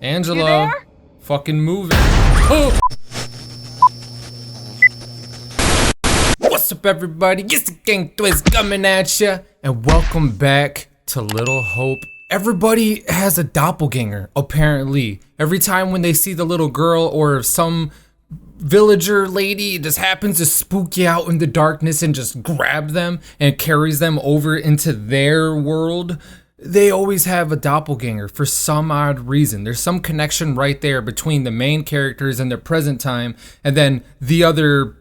Angela, fucking move it. Oh. What's up, everybody? It's the KingTwizz coming at ya, and welcome back to Little Hope. Everybody has a doppelganger, apparently. Every time when they see the little girl or some villager lady just happens to spook you out in the darkness and just grab them and carries them over into their world, they always have a doppelganger for some odd reason. There's some connection right there between the main characters and their present time and then the other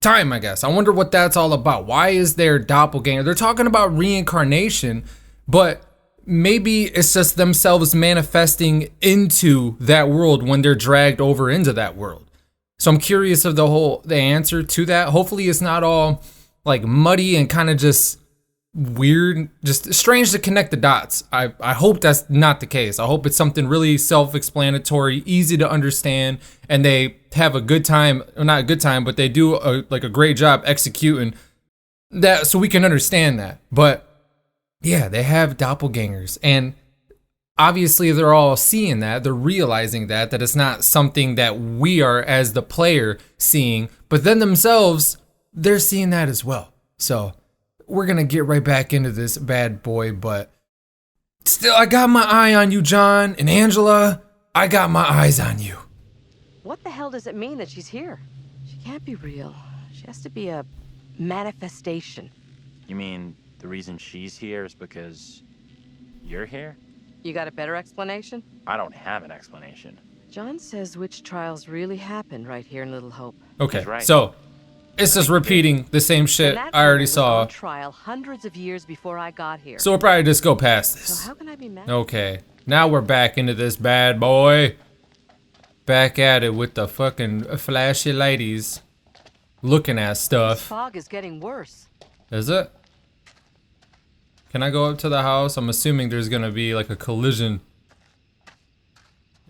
time, I guess. I wonder what that's all about. Why is there doppelganger? They're talking about reincarnation, but maybe it's just themselves manifesting into that world when they're dragged over into that world. So I'm curious of the answer to that. Hopefully it's not all like muddy and kind of just weird, just strange to connect the dots. I hope that's not the case. I hope it's something really self-explanatory, easy to understand, and they have a good time, or not a good time, but they do a great job executing that so we can understand that. But yeah, they have doppelgangers, and obviously they're all seeing that, they're realizing that it's not something that we are as the player seeing, but then themselves, they're seeing that as well. So we're gonna get right back into this bad boy, but still, I got my eye on you, John, and Angela, I got my eyes on you. What the hell does it mean that she's here? She can't be real. She has to be a manifestation. You mean the reason she's here is because you're here? You got a better explanation? I don't have an explanation. John says witch trials really happen right here in Little Hope. Okay, He's right. so it's just repeating the same shit I already saw. On trial hundreds of years before I got here. So we'll probably just go past this. So how can I be mad? Okay, now we're back into this bad boy. Back at it with the fucking flashy ladies looking at This stuff. fog is getting worse. Is it? Can I go up to the house? I'm assuming there's gonna be like a collision.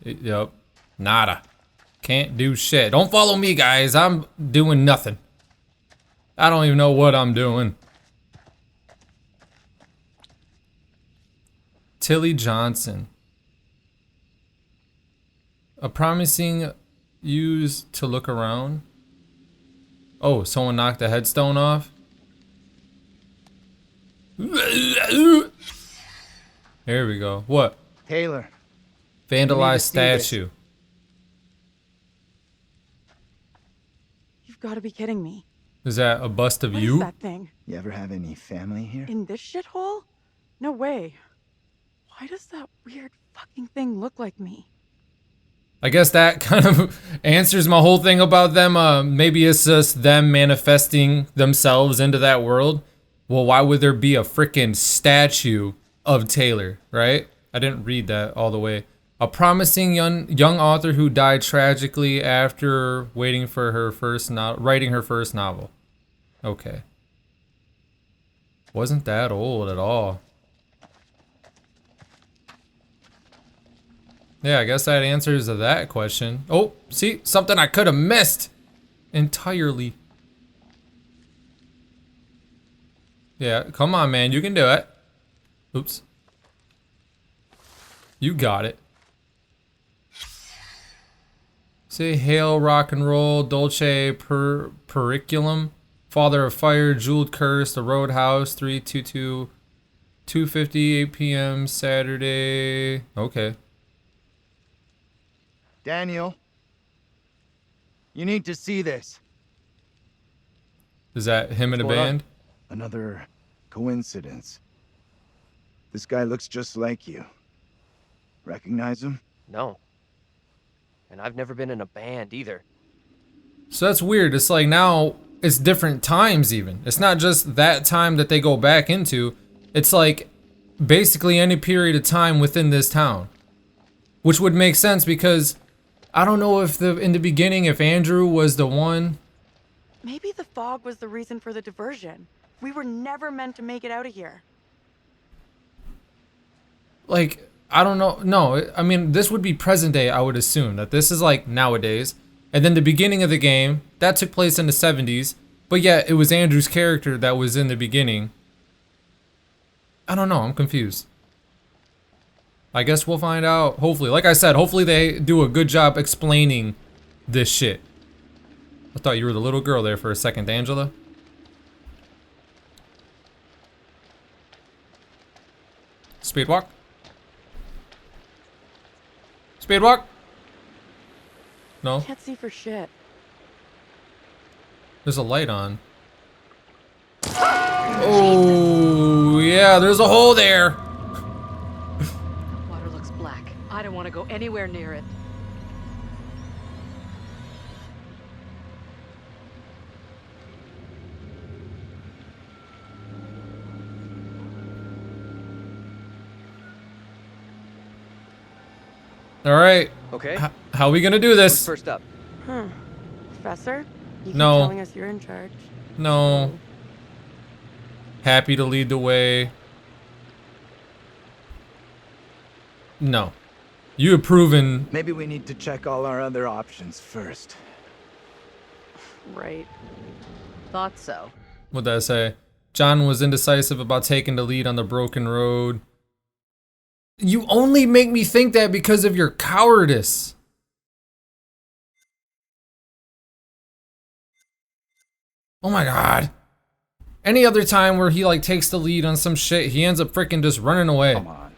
Yep. Nada. Can't do shit. Don't follow me, guys. I'm doing nothing. I don't even know what I'm doing. Tilly Johnson. A promising used to look around. Oh, someone knocked the headstone off? There we go. What? Taylor. Vandalized see this. statue. You've got to be kidding me. Is that a bust of What is you? that thing? You ever have any family here? In this shithole? No way. Why does that weird fucking thing look like me? I guess that kind of answers my whole thing about them. Maybe it's just them manifesting themselves into that world. Well, why would there be a freaking statue of Taylor, right? I didn't read that all the way. A promising young author who died tragically after waiting for her writing her first novel. Okay. Wasn't that old at all. Yeah, I guess that answers that question. Oh, see, something I could have missed entirely. Yeah, come on, man, you can do it. Oops. You got it. Say hail, rock and roll, Dolce Periculum, Father of Fire, Jeweled Curse, The Roadhouse, 322, 2:50, 8 p.m. Saturday. Okay. Daniel. You need to see this. Is that him in a What's going on? band? Another coincidence. This guy looks just like you. Recognize him? No. And I've never been in a band either. So that's weird. It's like now it's different times even. It's not just that time that they go back into. It's like basically any period of time within this town. Which would make sense because I don't know if in the beginning if Andrew was the one. Maybe the fog was the reason for the diversion. We were never meant to make it out of here. Like, I don't know. No, I mean, this would be present day, I would assume. That this is like nowadays. And then the beginning of the game, that took place in the 70s. But yeah, it was Andrew's character that was in the beginning. I don't know, I'm confused. I guess we'll find out. Hopefully, like I said, hopefully they do a good job explaining this shit. I thought you were the little girl there for a second, Angela. Speed walk. Speed walk. No. Can't see for shit. There's a light on. Oh, yeah, there's a hole there. Water looks black. I don't want to go anywhere near it. All right. Okay. How are we gonna do Who's this? first up? Professor? You keep No. telling us you're in charge. No. Happy to lead the way. No. You have proven. Maybe we need to check all our other options first. Right. Thought so. What'd that say? John was indecisive about taking the lead on the broken road. You only make me think that because of your cowardice. Oh my god. Any other time where he like takes the lead on some shit, he ends up freaking just running away. Come on.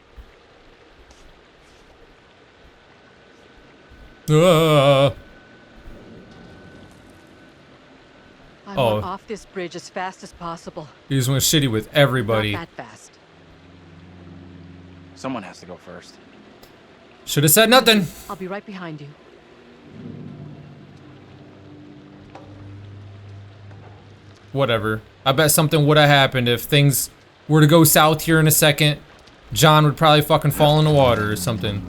I Oh. want off this bridge as fast as possible. He just went shitty with everybody. Not that fast. Someone has to go first. Should have said nothing. I'll be right behind you. Whatever. I bet something would have happened if things were to go south here in a second. John would probably fucking fall in the water or something.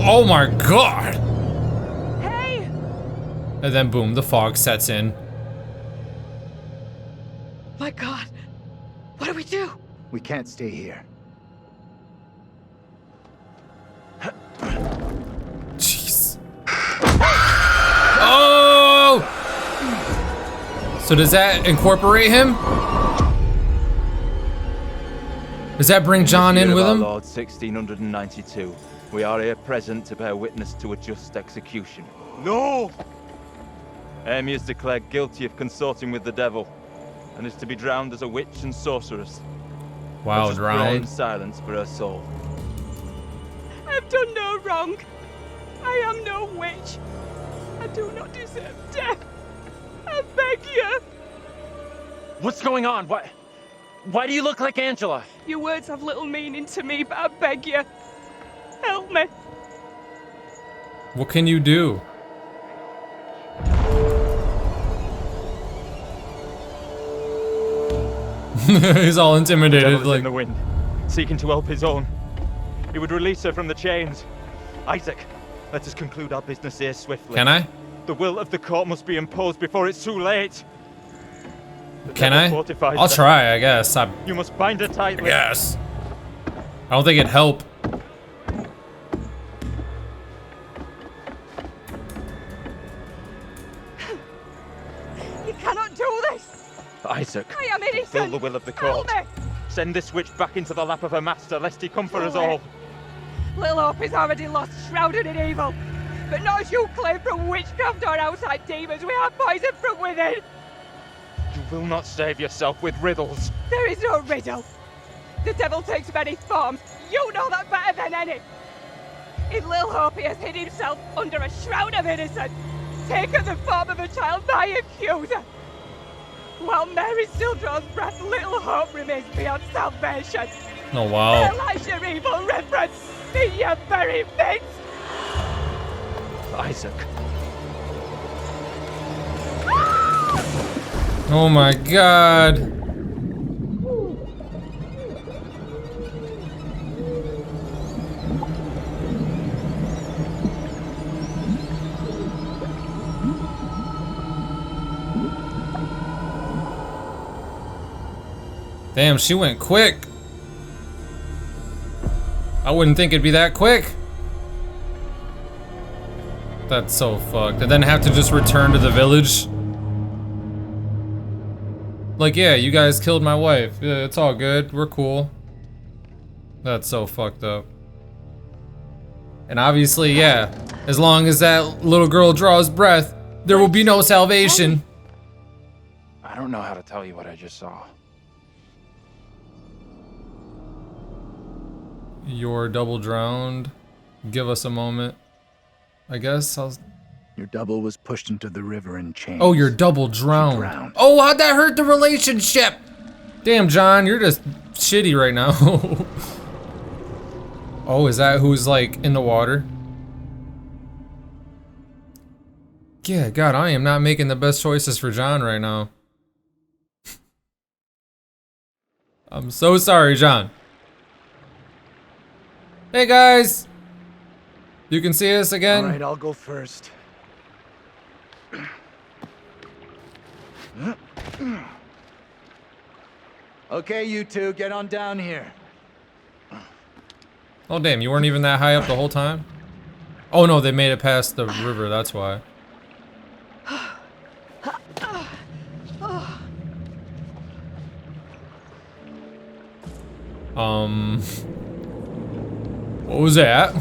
Oh my god! Hey! And then boom, the fog sets in. My god. What do we do? We can't stay here. Jeez. Oh! So does that incorporate him? Does that bring John in with Our him? Lord 1692. We are here present to bear witness to a just execution. No! Amy is declared guilty of consorting with the devil, and is to be drowned as a witch and sorceress. Wow, Let us pray in drowned. silence for her soul. I've done no wrong. I am no witch. I do not deserve death. I beg you. What's going on? Why do you look like Angela? Your words have little meaning to me, but I beg you. Help me. What can you do? He's all intimidated, Devil is like in the wind, seeking to help his own. He would release her from the chains. Isaac, let us conclude our business here swiftly. Can I? The will of the court must be imposed before it's too late. The Can devil I? fortifies I'll her. try, I guess. You must bind her tightly. Yes. I don't think it'd help. You cannot do this. Isaac, I am innocent. fulfill the will of the court. Help me. Send this witch back into the lap of her master, lest he come for us all. Little Hope is already lost, shrouded in evil. But not as you claim from witchcraft or outside demons. We have poison from within. You will not save yourself with riddles. There is no riddle. The devil takes many forms. You know that better than any. In Little Hope, he has hid himself under a shroud of innocence, taken the form of a child by accuser. While Mary still draws breath, Little Hope remains beyond salvation. Oh, wow. Realize your evil reverence. Be your very midst. Isaac, Oh my god. Damn, she went quick. I wouldn't think it'd be that quick. That's so fucked. And then have to just return to the village? Like, yeah, you guys killed my wife. Yeah, it's all good. We're cool. That's so fucked up. And obviously, yeah, as long as that little girl draws breath, there will be no salvation. I don't know how to tell you what I just saw. You're double drowned. Give us a moment. I guess I'll... Your double was pushed into the river in chains. Oh, you're double drowned. Oh, how'd that hurt the relationship? Damn, John, you're just shitty right now. Oh, is that who's like in the water? Yeah, God, I am not making the best choices for John right now. I'm so sorry, John. Hey guys! You can see us again? Alright, I'll go first. Okay, you two, get on down here. Oh damn, you weren't even that high up the whole time? Oh no, they made it past the river, that's why. What was that?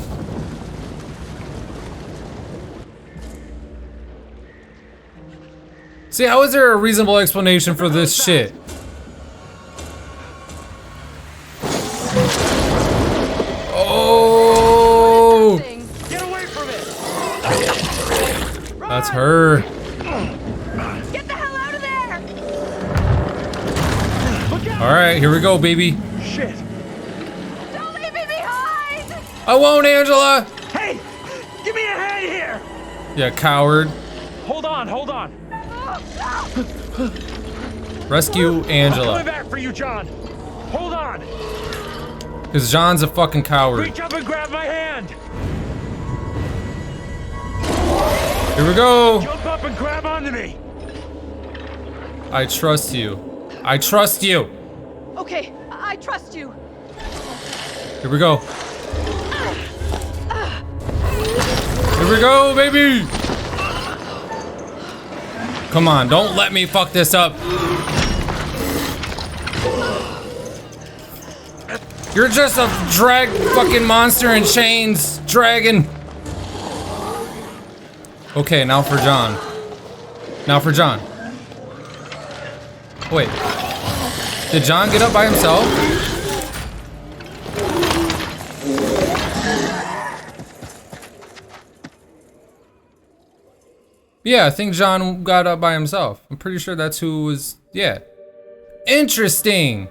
See, how is there a reasonable explanation for this shit? Oh! Get away from it! That's her. Get the hell out of there! All right, here we go, baby. Shit! Don't leave me behind! I won't, Angela. Hey! Give me a hand here! Yeah, coward. Hold on, hold on. Rescue I'm coming Angela. back for you, John. Hold on. Because John's a fucking coward. Reach up and grab my hand. Here we go. Jump up and grab onto me. I trust you. I trust you. Okay, I trust you. Here we go. Here we go, baby. Come on, don't let me fuck this up. You're just a drag fucking monster in chains, dragon. Okay, now for John. Now for John. Wait. Did John get up by himself? Yeah, I think John got up by himself. I'm pretty sure that's who was, yeah. Interesting.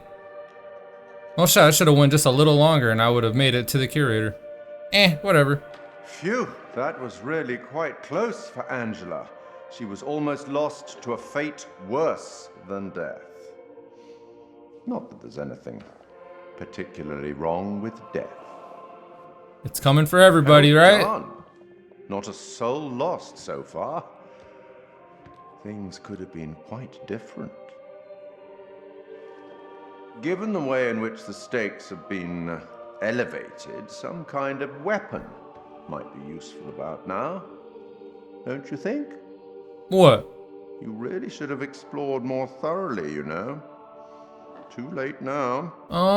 Well, shit, I should have went just a little longer and I would have made it to the curator. Whatever. Phew, that was really quite close for Angela. She was almost lost to a fate worse than death. Not that there's anything particularly wrong with death. It's coming for everybody, right? John, not a soul lost so far. Things could have been quite different. Given the way in which the stakes have been elevated, some kind of weapon might be useful about now. Don't you think? What? You really should have explored more thoroughly, you know. Too late now. Oh,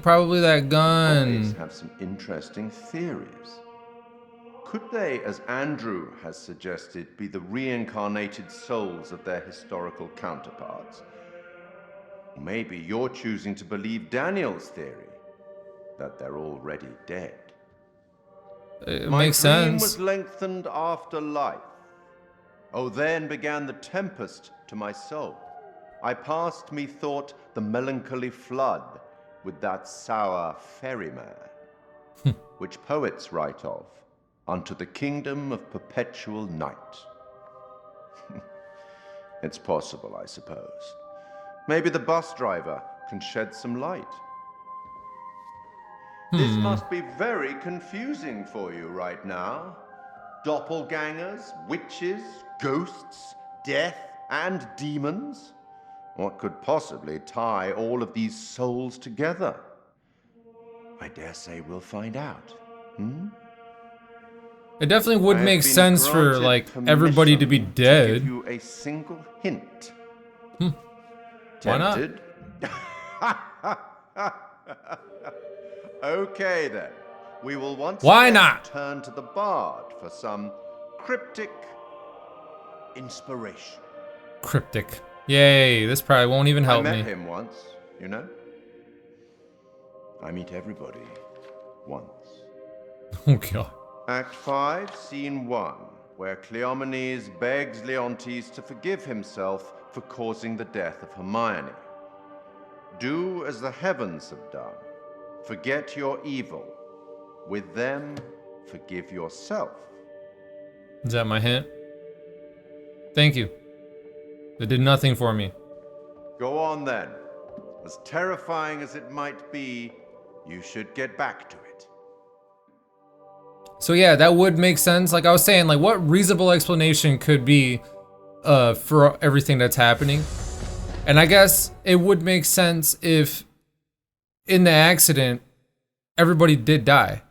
probably that gun. Boys have some interesting theories. Could they, as Andrew has suggested, be the reincarnated souls of their historical counterparts? Maybe you're choosing to believe Daniel's theory, that they're already dead. It My makes dream sense. was lengthened after life. Oh, then began the tempest to my soul. I passed, methought, the melancholy flood with that sour ferryman, which poets write of, unto the kingdom of perpetual night. It's possible, I suppose. Maybe the bus driver can shed some light. This must be very confusing for you right now. Doppelgangers, witches, ghosts, death, and demons. What could possibly tie all of these souls together? I dare say we'll find out It definitely would I have make been sense for granted like everybody to be permission dead. To give you a single hint. Why not? Tempted? Okay then. We will once Why again not? turn to the bard for some cryptic inspiration. Cryptic. Yay, this probably won't even help I met me. him once, you know. I meet everybody once. Oh god. Act 5, Scene 1, where Cleomenes begs Leontes to forgive himself for causing the death of Hermione. Do as the heavens have done. Forget your evil. With them, forgive yourself. Is that my hint? Thank you. It did nothing for me. Go on then. As terrifying as it might be, you should get back to it. So yeah, that would make sense. Like I was saying, like what reasonable explanation could be for everything that's happening? And I guess it would make sense if in the accident everybody did die.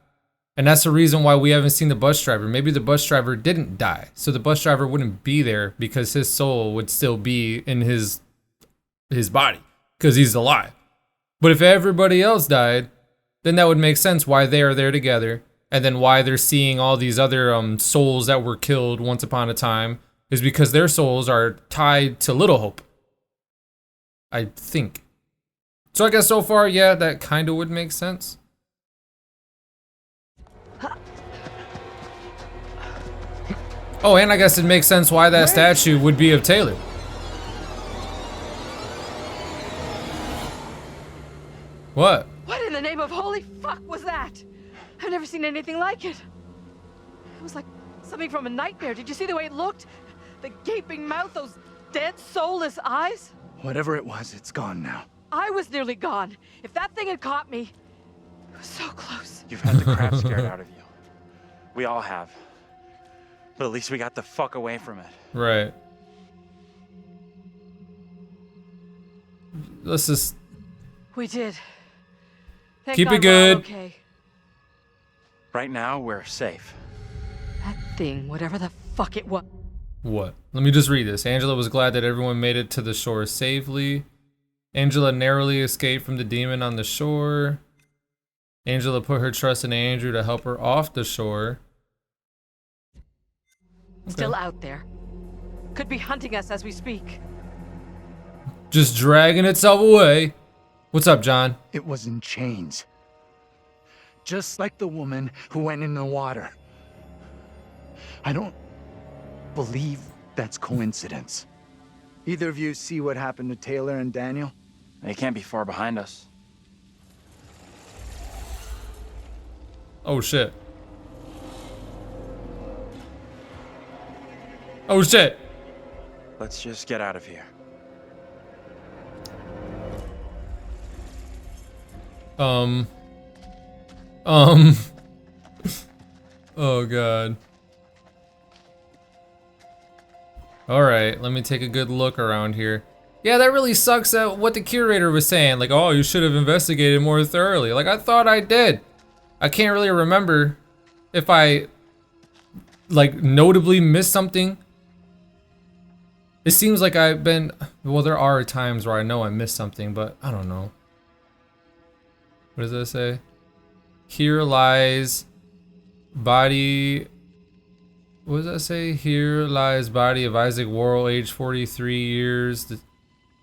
And that's the reason why we haven't seen the bus driver. Maybe the bus driver didn't die. So the bus driver wouldn't be there because his soul would still be in his body because he's alive. But if everybody else died, then that would make sense why they are there together. And then why they're seeing all these other souls that were killed once upon a time is because their souls are tied to Little Hope. I think. So I guess so far, yeah, that kind of would make sense. Oh, and I guess it makes sense why that statue would be of Taylor. What? What in the name of holy fuck was that? I've never seen anything like it. It was like something from a nightmare. Did you see the way it looked? The gaping mouth, those dead, soulless eyes? Whatever it was, it's gone now. I was nearly gone. If that thing had caught me, it was so close. You've had the crap scared out of you. We all have. But at least we got the fuck away from it. Right. Let's just We did. Thank keep God it good. we're all okay. Right now, we're safe. That thing, whatever the fuck it was. What? Let me just read this. Angela was glad that everyone made it to the shore safely. Angela narrowly escaped from the demon on the shore. Angela put her trust in Andrew to help her off the shore. Still out there. Could be hunting us as we speak. Just dragging itself away. What's up, John? It was in chains. Just like the woman who went in the water. I don't believe that's coincidence. Either of you see what happened to Taylor and Daniel? They can't be far behind us. Oh shit. Oh shit. Let's just get out of here. Oh god. Alright, let me take a good look around here. Yeah, that really sucks at what the curator was saying. Like, oh, you should have investigated more thoroughly. Like, I thought I did. I can't really remember if I, like, notably missed something. It seems like I've been, well, there are times where I know I missed something, but I don't know. What does that say? Here lies body, what does that say? Here lies body of Isaac Worrell, age 43 years,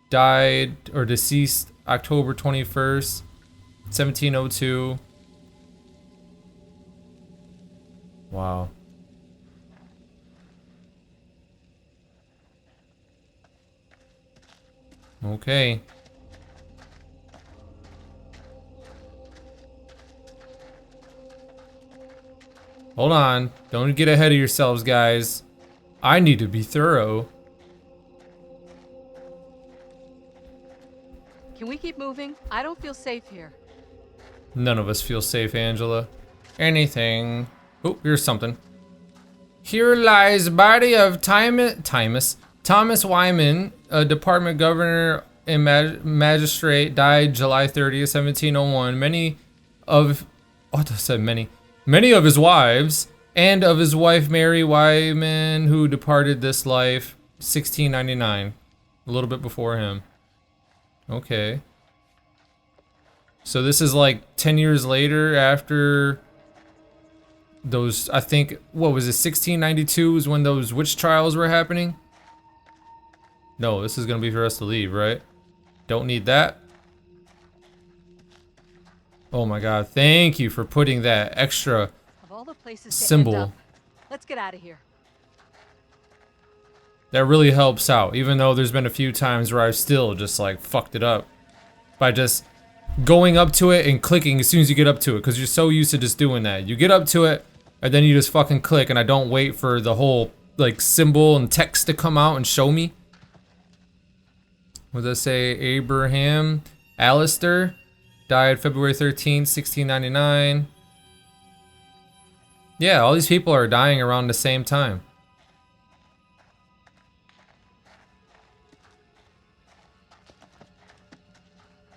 died or deceased October 21st, 1702. Wow. Okay. Hold on. Don't get ahead of yourselves, guys. I need to be thorough. Can we keep moving? I don't feel safe here. None of us feel safe, Angela. Anything. Oh, here's something. Here lies body of Thomas Wyman, a department governor and magistrate, died July 30th, 1701. Many many of his wives, and of his wife Mary Wyman, who departed this life 1699, a little bit before him. Okay. So this is like 10 years later after those, I think, what was it, 1692 is when those witch trials were happening? No, this is gonna be for us to leave, right? Don't need that. Oh my god, thank you for putting that extra Of all the places to symbol. end up, let's get out of here. That really helps out, even though there's been a few times where I've still just like fucked it up by just going up to it and clicking as soon as you get up to it, because you're so used to just doing that. You get up to it and then you just fucking click, and I don't wait for the whole like symbol and text to come out and show me. What does that say? Abraham Alistair died February 13th, 1699. Yeah, all these people are dying around the same time.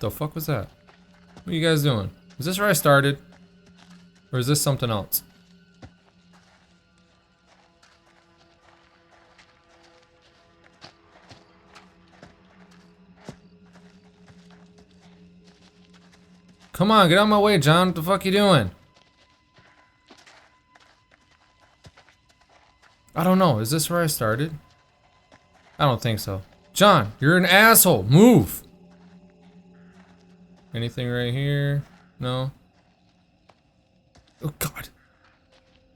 The fuck was that? What are you guys doing? Is this where I started? Or is this something else? Come on, get out of my way, John. What the fuck you doing? I don't know. Is this where I started? I don't think so. John, you're an asshole. Move. Anything right here? No. Oh god.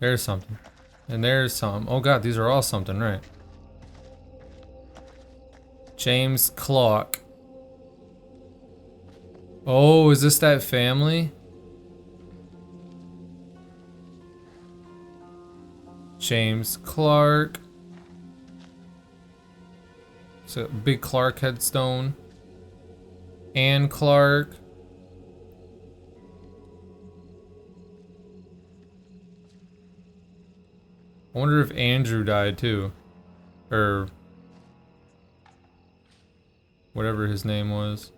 There's something. And there's some. Oh god, these are all something, right? James Clark. Oh, is this that family? James Clark. It's a big Clark headstone. Anne Clark. I wonder if Andrew died too. Or whatever his name was.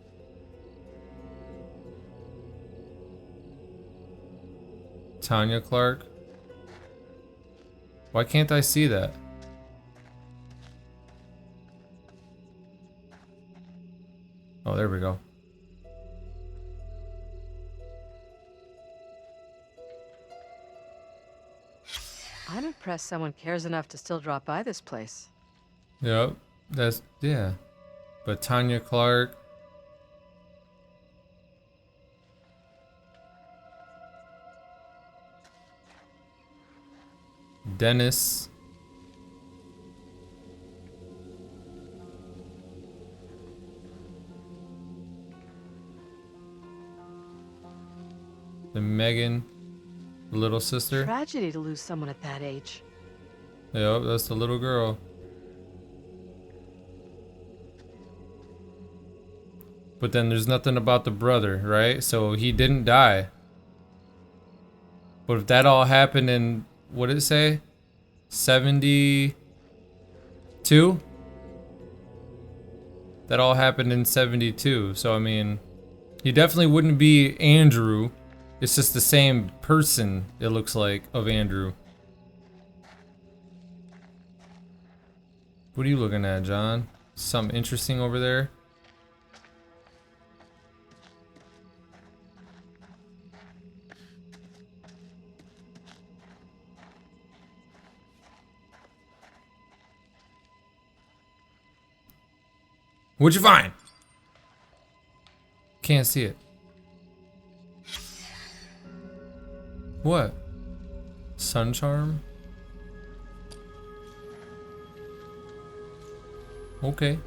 Tanya Clark. Why can't I see that? Oh, there we go. I'm impressed someone cares enough to still drop by this place. Yep, that's, yeah. But Tanya Clark. Dennis. The Megan, the little sister. Tragedy to lose someone at that age. Yep, that's the little girl. But then there's nothing about the brother, right? So he didn't die. But if that all happened in, what did it say? 72? That all happened in 72. So I mean, he definitely wouldn't be Andrew. It's just the same person, it looks like, of Andrew. What are you looking at, John? Something interesting over there? What'd you find? Can't see it. What? Sun charm? Okay.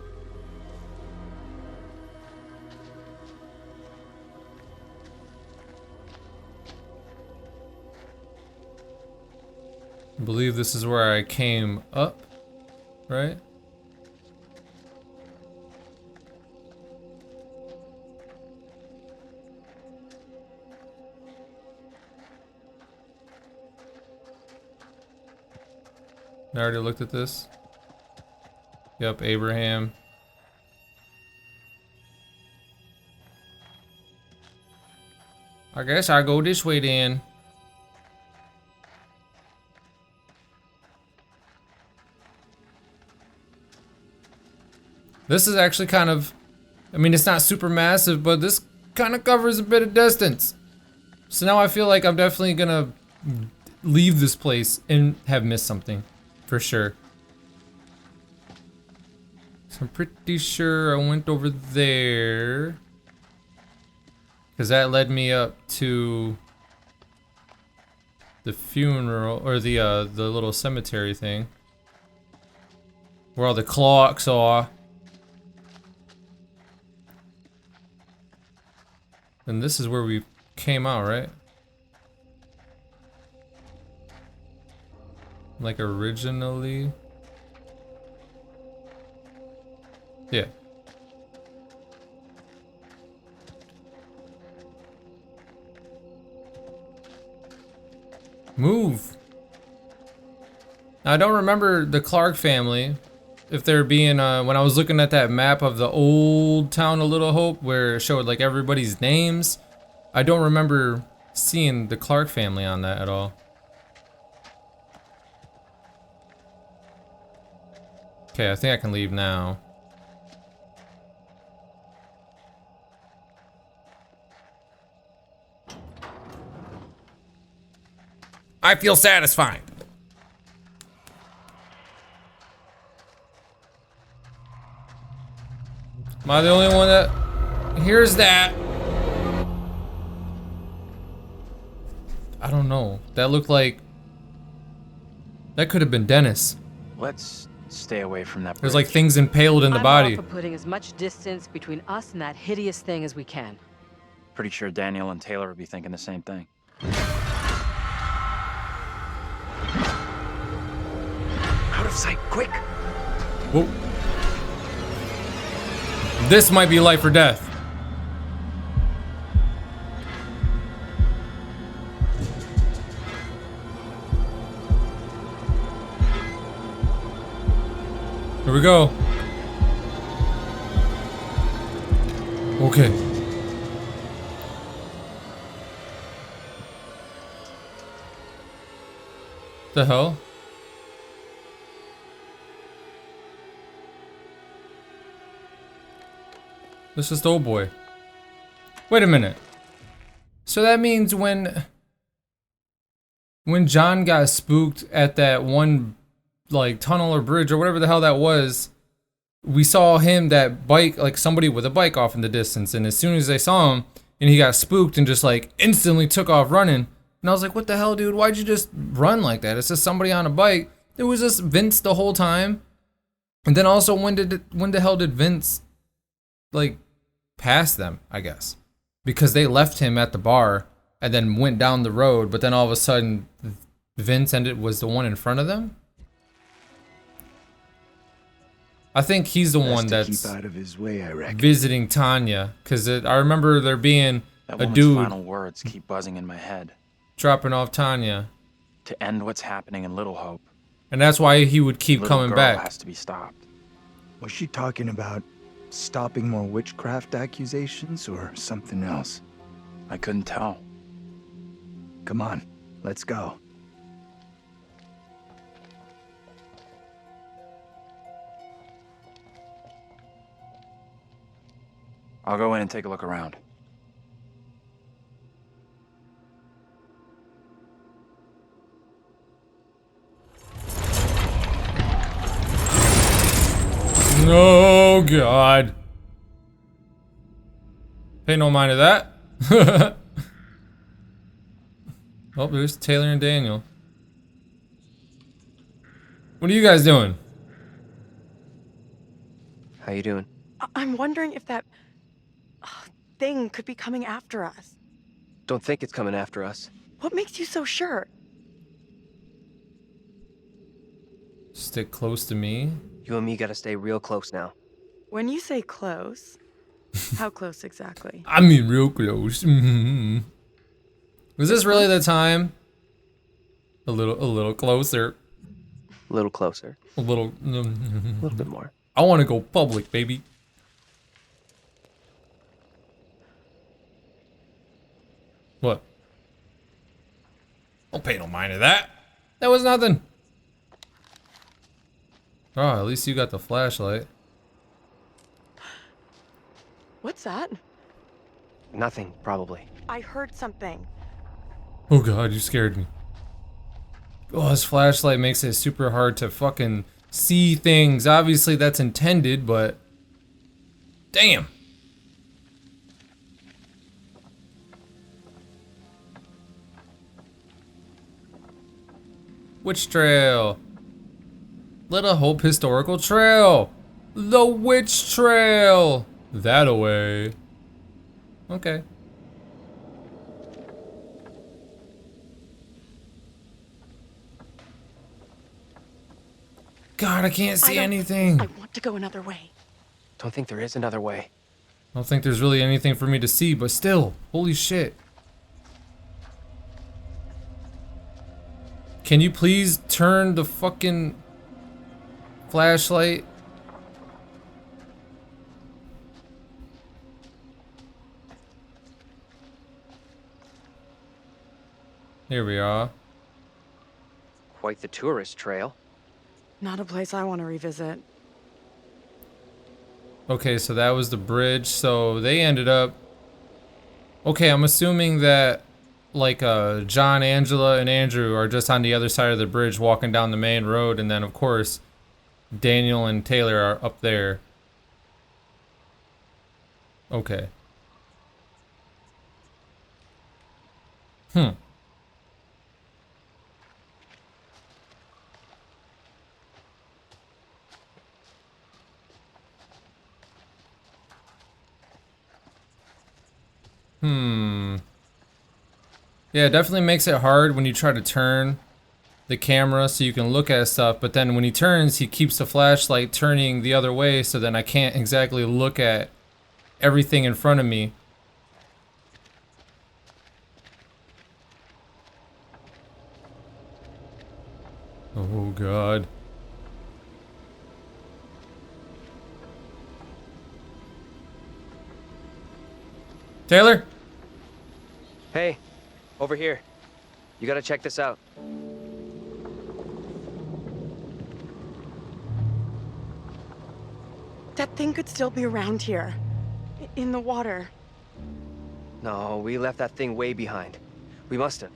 I believe this is where I came up, right? I already looked at this. Yep, Abraham. I guess I go this way then. This is actually kind of, I mean, it's not super massive, but this kind of covers a bit of distance. So now I feel like I'm definitely gonna leave this place and have missed something, for sure. So I'm pretty sure I went over there, because that led me up to the funeral, or the little cemetery thing, where all the clocks are. And this is where we came out, right? Like originally? Yeah. Move. Now, I don't remember the Clark family. If they're being, when I was looking at that map of the old town of Little Hope where it showed like everybody's names, I don't remember seeing the Clark family on that at all. Okay, I think I can leave now. I feel satisfied. Am I the only one that hears that? I don't know. That looked like... that could have been Dennis. Let's stay away from that bridge. There's like things impaled in the I'm body. all for putting as much distance between us and that hideous thing as we can. Pretty sure Daniel and Taylor would be thinking the same thing. Out of sight, quick! Whoa. This might be life or death. Here we go. Okay. The hell? This is the old boy. Wait a minute. So that means when John got spooked at that one like tunnel or bridge or whatever the hell that was, we saw him, that bike, like somebody with a bike off in the distance, and as soon as they saw him and he got spooked and just like instantly took off running, and I was like, what the hell, dude? Why'd you just run like that? It's just somebody on a bike. It was just Vince the whole time. And then also, when the hell did Vince like pass them, I guess? Because they left him at the bar and then went down the road, but then all of a sudden Vince was the one in front of them? I think he's the one that's keep out of his way, I reckon. Visiting Tanya, because I remember there being That a woman's dude final words keep buzzing in my head. dropping off Tanya, To end what's happening in Little Hope, and that's why he would keep little coming girl back. has to be stopped. Was she talking about stopping more witchcraft accusations or something else? I couldn't tell. Come on, let's go. I'll go in and take a look around. Oh God! Pay no mind of that. Oh, there's Taylor and Daniel. What are you guys doing? How you doing? I'm wondering if that thing could be coming after us. Don't think it's coming after us. What makes you so sure? Stick close to me. You and me gotta stay real close now. When you say close, how close exactly? I mean, real close. Was this really the time? A little closer. A little closer. A little. A little bit more. I want to go public, baby. What? Don't pay no mind of that. That was nothing. Oh, at least you got the flashlight. What's that? Nothing, probably. I heard something. Oh god, you scared me. Oh, this flashlight makes it super hard to fucking see things. Obviously that's intended, but damn. Witch Trail. Little Hope Historical Trail. The Witch Trail. That away. Okay. God, I can't see anything. I want to go another way. Don't think there is another way. I don't think there's really anything for me to see, but still, holy shit. Can you please turn the fucking flashlight? Here we are. Quite the tourist trail. Not a place I want to revisit. Okay, so that was the bridge. So they ended up... Okay, I'm assuming that like John, Angela, and Andrew are just on the other side of the bridge walking down the main road, and then of course Daniel and Taylor are up there. Okay. Yeah, it definitely makes it hard when you try to turn the camera so you can look at stuff, but then when he turns, he keeps the flashlight turning the other way, so then I can't exactly look at everything in front of me. Oh God. Taylor? Hey, over here. You gotta check this out. That thing could still be around here. In the water. No, we left that thing way behind. We must have.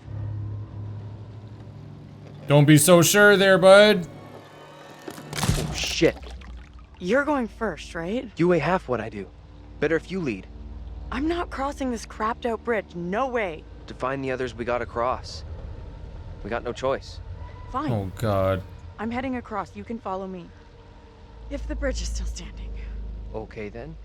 Don't be so sure there, bud. Oh, shit. You're going first, right? You weigh half what I do. Better if you lead. I'm not crossing this crapped out bridge. No way. To find the others we gotta cross. We got no choice. Fine. Oh God. I'm heading across. You can follow me. If the bridge is still standing. Okay then.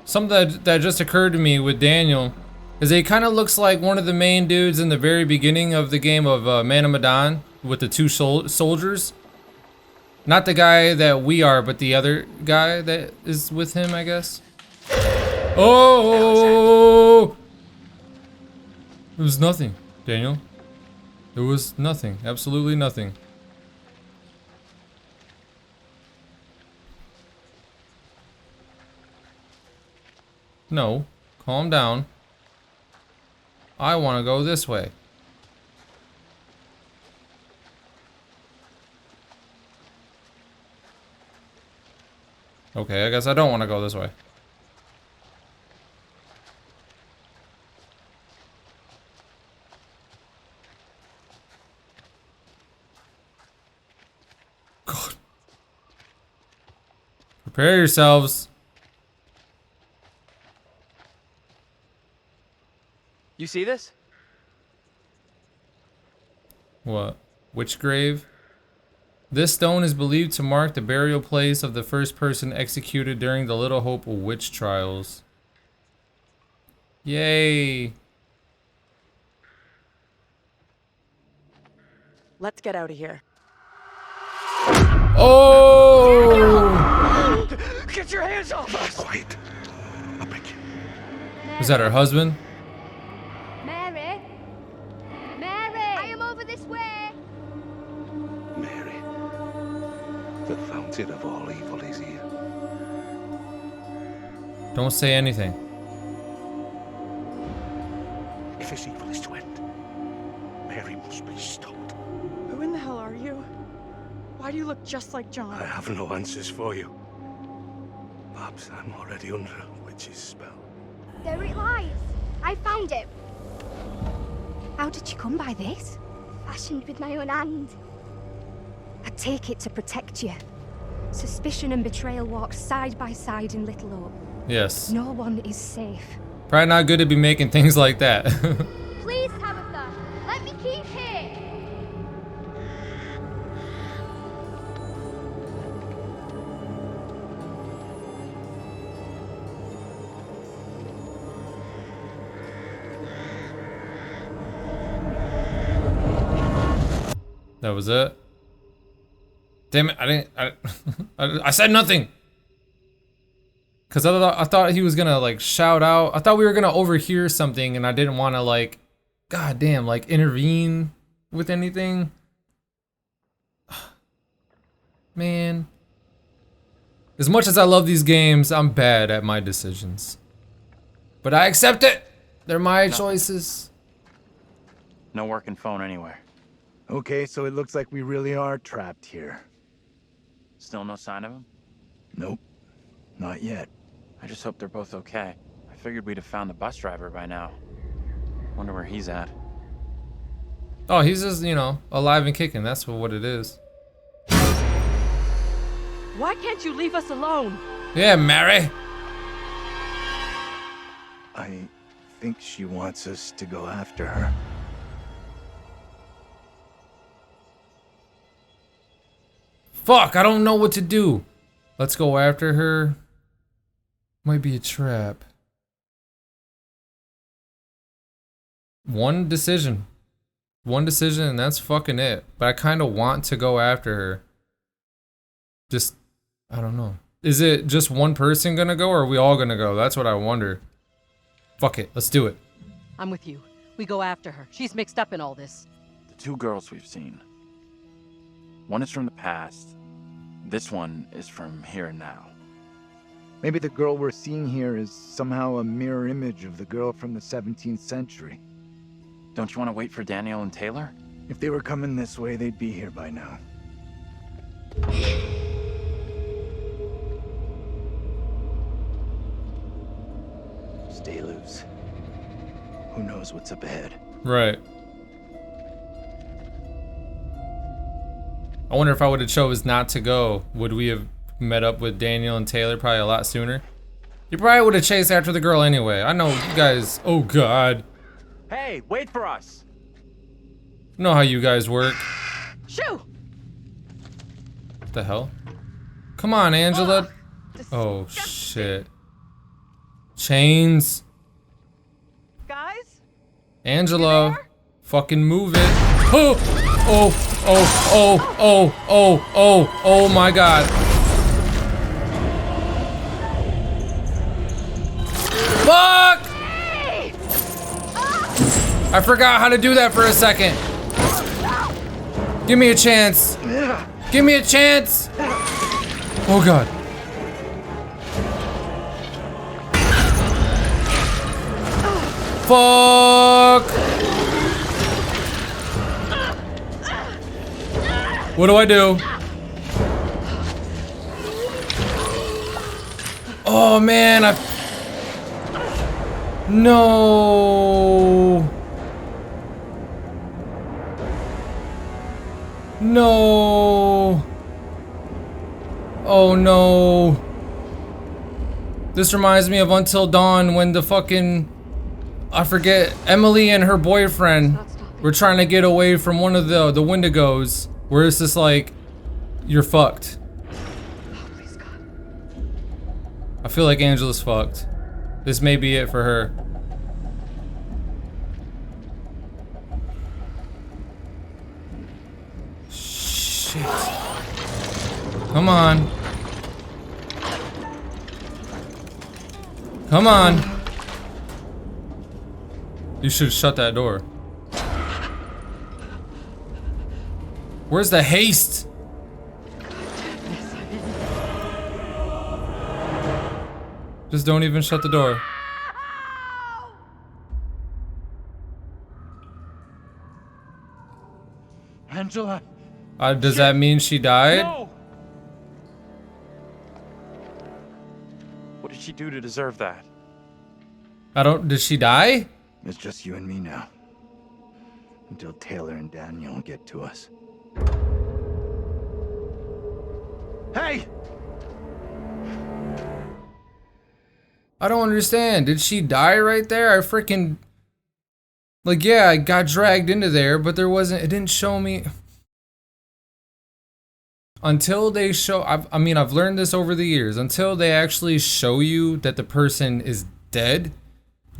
Something that just occurred to me with Daniel is he kind of looks like one of the main dudes in the very beginning of the game of Man of Medan with the two soldiers. Not the guy that we are, but the other guy that is with him, I guess. Oh! It was nothing, Daniel. It was nothing. Absolutely nothing. No. Calm down. I want to go this way. Okay, I guess I don't want to go this way. God. Prepare yourselves. You see this? What? Which grave? This stone is believed to mark the burial place of the first person executed during the Little Hope witch trials. Yay! Let's get out of here. Oh! Get your hands off us! Quiet. I'll break you. Was that her husband? Mary? Mary! I am over this way! Mary, the fountain of all evil is here. Don't say anything. If this evil is to end, Mary must be stopped. Who in the hell are you? Why do you look just like John? I have no answers for you. My Perhaps I'm already under a witch's spell. There it lies. I found it. How did you come by this? Fashioned with my own hand. I take it to protect you. Suspicion and betrayal walk side by side in Little Hope. Yes. No one is safe. Probably not good to be making things like that. Please, Tabitha, let me keep here. That was it. Damn it! I said nothing. Cause I thought he was gonna like shout out. I thought we were gonna overhear something, and I didn't want to like, god damn, like intervene with anything. Man, as much as I love these games, I'm bad at my decisions. But I accept it. They're my choices. No working phone anywhere. Okay, so it looks like we really are trapped here. Still no sign of him? Nope, not yet. I just hope they're both okay. I figured we'd have found the bus driver by now. Wonder where he's at. Oh, he's just, you know, alive and kicking. That's what it is. Why can't you leave us alone? Yeah, Mary. I think she wants us to go after her. Fuck, I don't know what to do. Let's go after her. Might be a trap. One decision and that's fucking it. But I kind of want to go after her. Just, I don't know. Is it just one person gonna go or are we all gonna go? That's what I wonder. Fuck it, let's do it. I'm with you. We go after her. She's mixed up in all this. The two girls we've seen. One is from the past. This one is from here and now. Maybe the girl we're seeing here is somehow a mirror image of the girl from the 17th century. Don't you want to wait for Daniel and Taylor? If they were coming this way, they'd be here by now. Stay loose. Who knows what's up ahead? Right. I wonder if I would have chose not to go, would we have met up with Daniel and Taylor probably a lot sooner? You probably would have chased after the girl anyway. I know you guys, oh god. Hey, wait for us! I know how you guys work. Shoo! What the hell? Come on, Angela. Oh shit. Chains. Guys? Angela. Fucking move it. Oh! Oh, oh, oh, oh, oh, oh, oh my god. Fuck! I forgot how to do that for a second. Give me a chance. Give me a chance. Oh god. Fuck! What do I do? Oh man, no. No. Oh no. This reminds me of Until Dawn when the fucking, I forget, Emily and her boyfriend were trying to get away from one of the Wendigos. Where it's just like, you're fucked. Oh, please, God. I feel like Angela's fucked. This may be it for her. Shit. Come on. Come on. You should shut that door. Where's the haste? Just don't even shut the door. Angela. Does that mean she died? No! she do to deserve that? Did she die? It's just you and me now. Until Taylor and Daniel get to us. Hey! I don't understand. Did she die right there? I freaking... Like, yeah, I got dragged into there, but there wasn't... It didn't show me... Until they show... I mean, I've learned this over the years. Until they actually show you that the person is dead,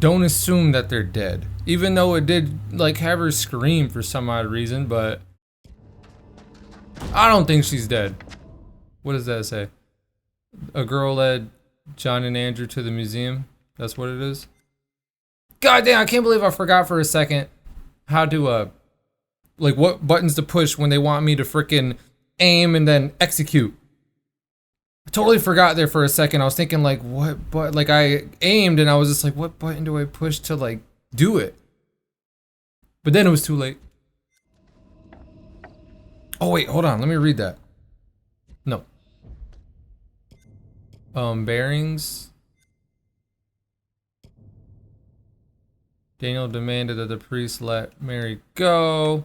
don't assume that they're dead. Even though it did, like, have her scream for some odd reason, but... I don't think she's dead. What does that say? A girl led John and Andrew to the museum. That's what it is. God damn, I can't believe I forgot for a second how to, like, what buttons to push when they want me to frickin' aim and then execute. I totally forgot there for a second. I was thinking, like, what, but, like, I aimed and I was just like, what button do I push to, like, do it? But then it was too late. Oh, wait, hold on. Let me read that. No. Bearings. Daniel demanded that the priest let Mary go.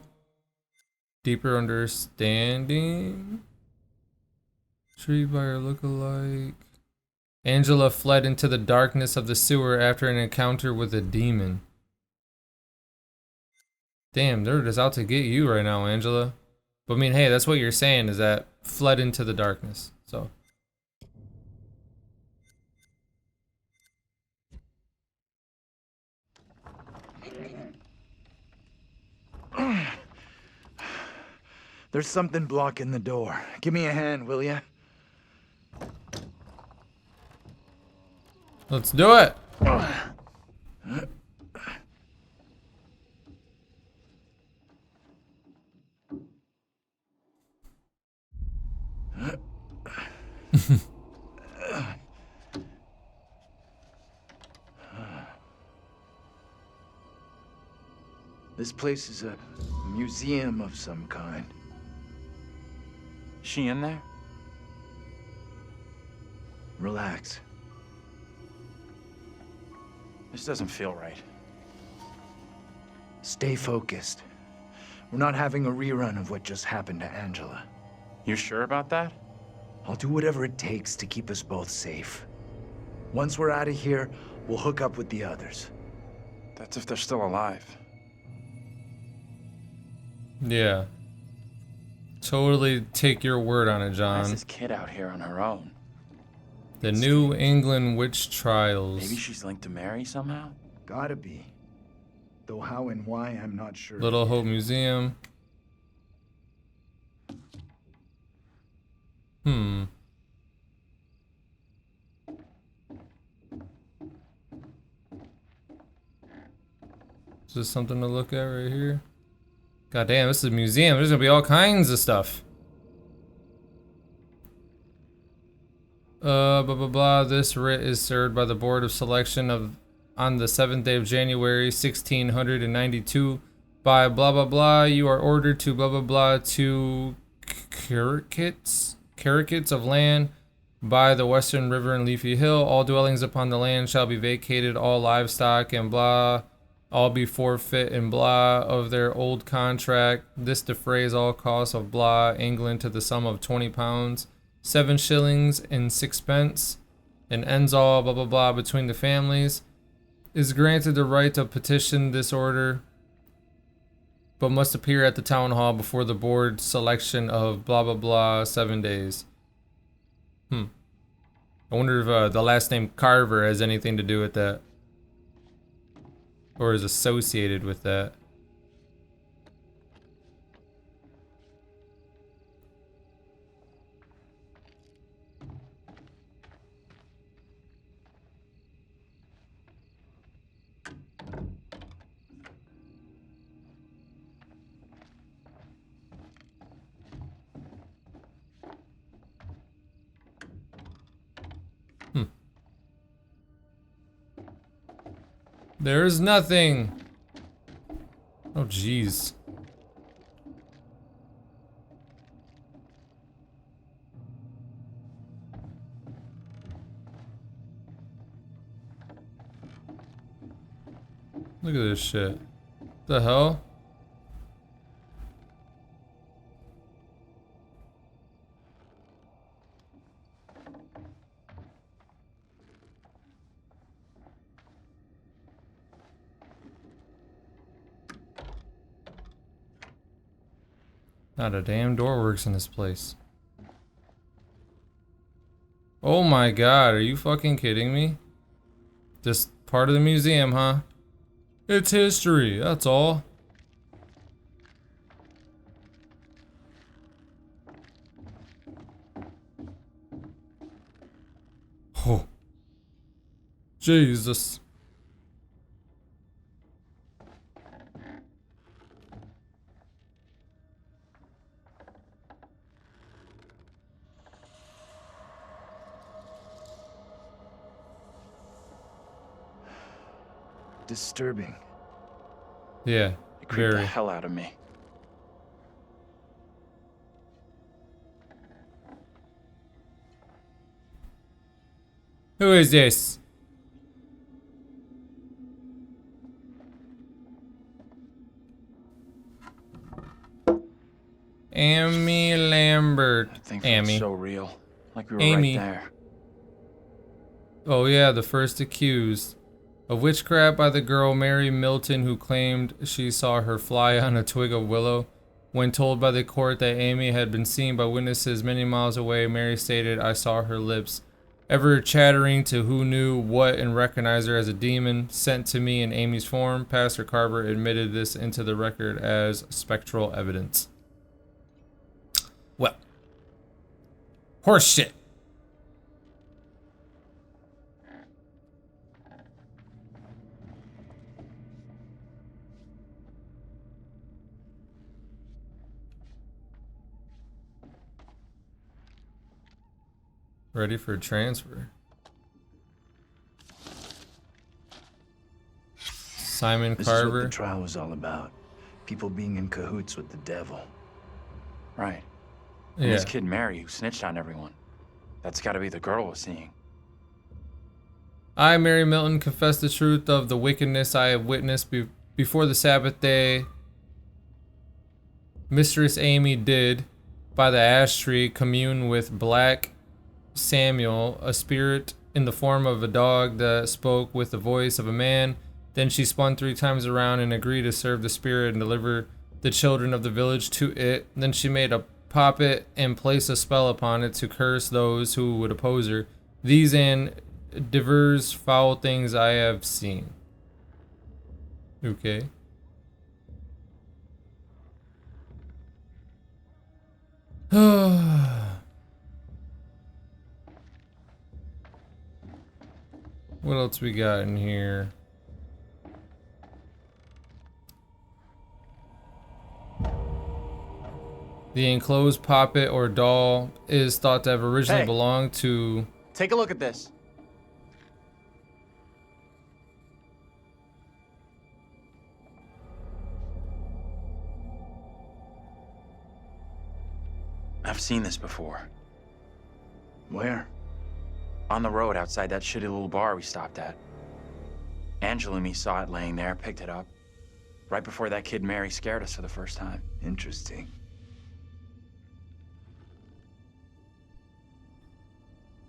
Deeper understanding. Treated by her look-alike. Angela fled into the darkness of the sewer after an encounter with a demon. Damn, they're just out to get you right now, Angela. But I mean, hey, that's what you're saying, is that fled into the darkness. So. There's something blocking the door. Give me a hand, will ya? Let's do it. This place is a museum of some kind. She in there? Relax. This doesn't feel right. Stay focused. We're not having a rerun of what just happened to Angela. You sure about that? I'll do whatever it takes to keep us both safe. Once we're out of here, we'll hook up with the others. That's if they're still alive. Yeah. Totally take your word on it, Why is John. this kid out here on her own? The New England Witch Trials. Maybe she's linked to Mary somehow? Gotta be. Though how and why, I'm not sure. Little Hope Museum. Is this something to look at right here? God damn, this is a museum. There's gonna be all kinds of stuff. Blah blah blah. This writ is served by the Board of Selection on the 7th day of January 1692 by blah blah blah. You are ordered to blah blah blah to Carackets of land by the Western River and Leafy Hill. All dwellings upon the land shall be vacated. All livestock and blah. All be forfeit and blah of their old contract. This defrays all costs of blah England to the sum of 20 pounds, 7 shillings and 6 pence, and ends all blah blah blah between the families. Is granted the right to petition this order, but must appear at the town hall before the board selection of blah blah blah 7 days. I wonder if the last name Carver has anything to do with that. Or is associated with that. There's nothing. Oh, jeez. Look at this shit. The hell? Not a damn door works in this place. Oh my god, are you fucking kidding me? Just part of the museum, huh? It's history, that's all. Oh. Jesus. Disturbing. Yeah, It creeped very. the hell out of me. Who is this? Amy Lambert. That thing Amy. felt so real. Like we were Amy. right there. Oh yeah, the first accused of witchcraft by the girl Mary Milton, who claimed she saw her fly on a twig of willow. When told by the court that Amy had been seen by witnesses many miles away, Mary stated, "I saw her lips, ever chattering to who knew what, and recognized her as a demon sent to me in Amy's form." Pastor Carver admitted this into the record as spectral evidence. Well, horse shit. Ready for a transfer. Simon This is what Carver. the trial was all about. People being in cahoots with the devil. Right. And Yeah. this kid Mary who snitched on everyone. That's gotta be the girl we're seeing. I, Mary Milton, confess the truth of the wickedness I have witnessed before the Sabbath day. Mistress Amy did, by the ash tree, commune with Black Samuel, a spirit in the form of a dog that spoke with the voice of a man. Then she spun 3 times around and agreed to serve the spirit and deliver the children of the village to it. Then she made a puppet and placed a spell upon it to curse those who would oppose her. These and divers foul things I have seen. Okay. What else we got in here? The enclosed puppet or doll is thought to have originally Hey. belonged to... Take a look at this. I've seen this before. Where? On the road outside that shitty little bar we stopped at. Angela and me saw it laying there, picked it up. Right before that kid Mary scared us for the first time. Interesting.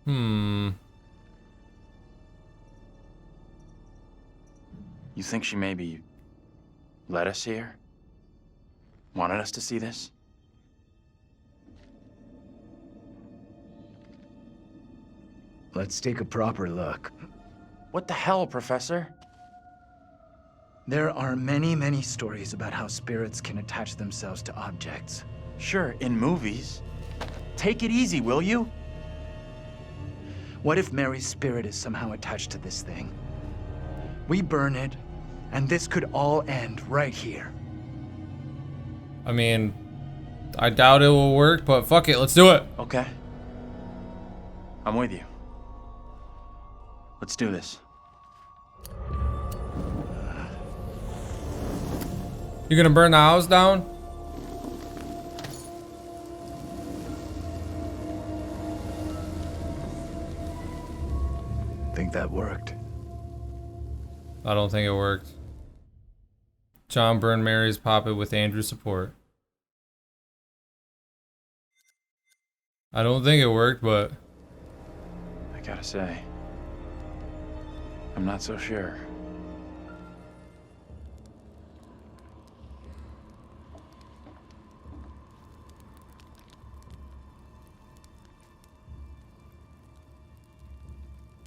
Hmm. You think she maybe let us see her? Wanted us to see this? Let's take a proper look. What the hell, Professor? There are many, many stories about how spirits can attach themselves to objects. Sure, in movies. Take it easy, will you? What if Mary's spirit is somehow attached to this thing? We burn it, and this could all end right here. I mean, I doubt it will work, but fuck it, let's do it. Okay. I'm with you. Let's do this. You gonna burn the house down? Think that worked? I don't think it worked. John burned Mary's poppet with Andrew's support. I don't think it worked, but I gotta say, I'm not so sure.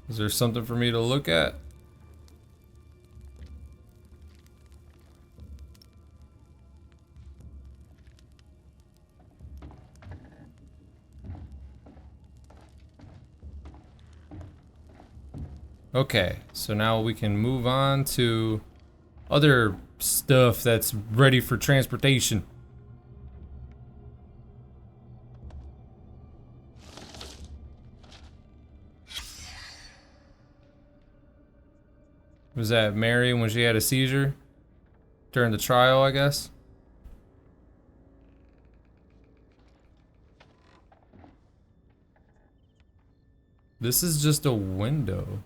is there something for me to look at? Okay, so now we can move on to other stuff that's ready for transportation. Was that Mary when she had a seizure? During the trial, I guess? This is just a window.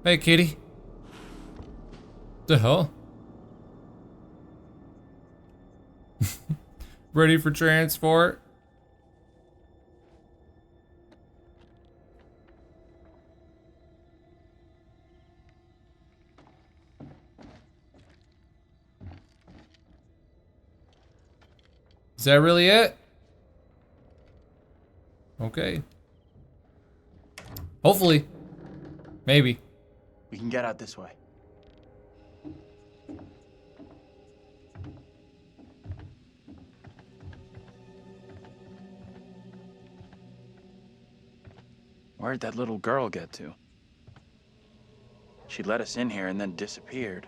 Hey, kitty. The hell? Ready for transport? Is that really it? Okay. Hopefully. Maybe. We can get out this way. Where'd that little girl get to? She let us in here and then disappeared.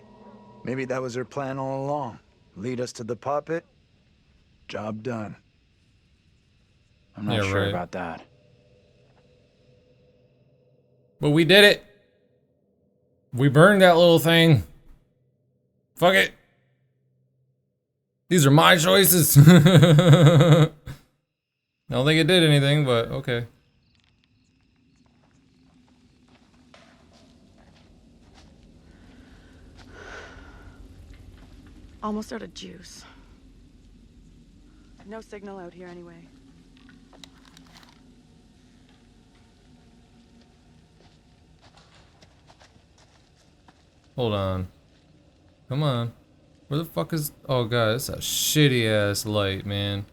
Maybe that was her plan all along. Lead us to the puppet. Job done. I'm not sure about that. But we did it. We burned that little thing. Fuck it. These are my choices. I don't think it did anything, but okay. Almost out of juice. No signal out here anyway. Hold on. Come on. Where the fuck is... Oh god, that's a shitty ass light, man.